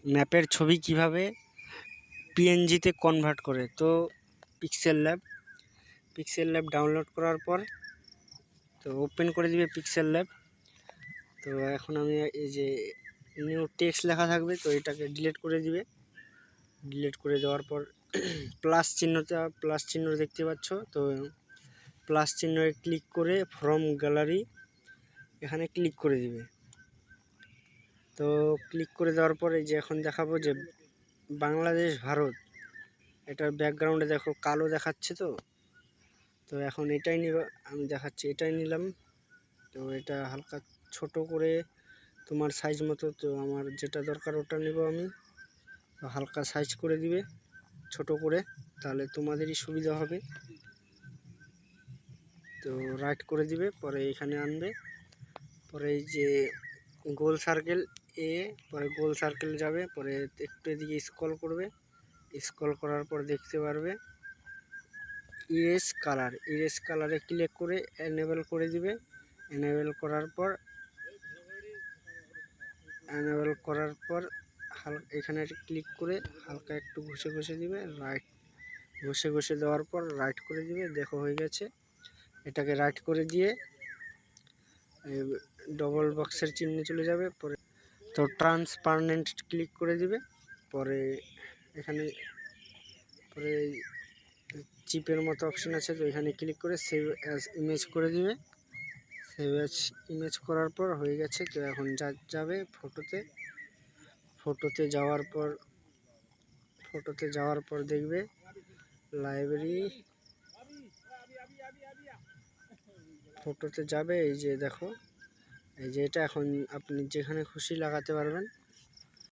ম্যাপের ছবি কিভাবে পিএনজিতে কনভার্ট করে। তো পিক্সেল ল্যাব ডাউনলোড করার পর তো ওপেন করে দিবে পিক্সেল ল্যাব। তো এখন আমি এই যে নিউ টেক্সট লেখা থাকবে, তো এটাকে ডিলিট করে দিবে। ডিলিট করে দেওয়ার পর প্লাস চিহ্ন দেখতে পাচ্ছ, তো প্লাস চিহ্নে ক্লিক করে ফ্রম গ্যালারি এখানে ক্লিক করে দিবে। তো ক্লিক করে দেওয়ার পর এই যে এখন দেখাবো যে বাংলাদেশ ভারত, এটার ব্যাকগ্রাউন্ডে দেখো কালো দেখাচ্ছে। তো এখন এটাই নিব, আমি দেখাচ্ছি এটাই নিলাম। তো এটা হালকা ছোট করে তোমার সাইজ মতো, তো আমার যেটা দরকার ওটা নেব আমি। তো হালকা সাইজ করে দিবে ছোট করে, তাহলে তোমাদেরই সুবিধা হবে। তো রাইট করে দিবে, পরে এখানে আনবে, পরে এই যে গোল সার্কেল পরে গোল সার্কেল যাবে, পরে একটু এদিকে স্ক্রল করবে। স্ক্রল করার পর দেখতে পারবে ইরেজ কালারে ক্লিক করে এনেবল করে দিবে। এনেবল করার পর এখানে ক্লিক করে হালকা একটু ঘষে দিবে, রাইট ঘষে দেওয়ার পর রাইট করে দিবে। দেখো হয়ে গেছে। এটাকে রাইট করে দিয়ে ডবল বক্সের চিহ্নে চলে যাবে, পরে তো ট্রান্সপারেন্ট ক্লিক করে দিবে। পরে এখানে পরে চিপের মতো অপশন আছে, তো এখানে ক্লিক করে সেভ অ্যাজ ইমেজ করে দিবে। সেভ অ্যাজ ইমেজ করার পর হয়ে গেছে। তো এখন যাবে ফটোতে যাওয়ার পর দেখবে লাইব্রেরি, ফটোতে যাবে। এই যে দেখো, এই যে এটা এখন আপনি যেখানে খুশি লাগাতে পারবেন।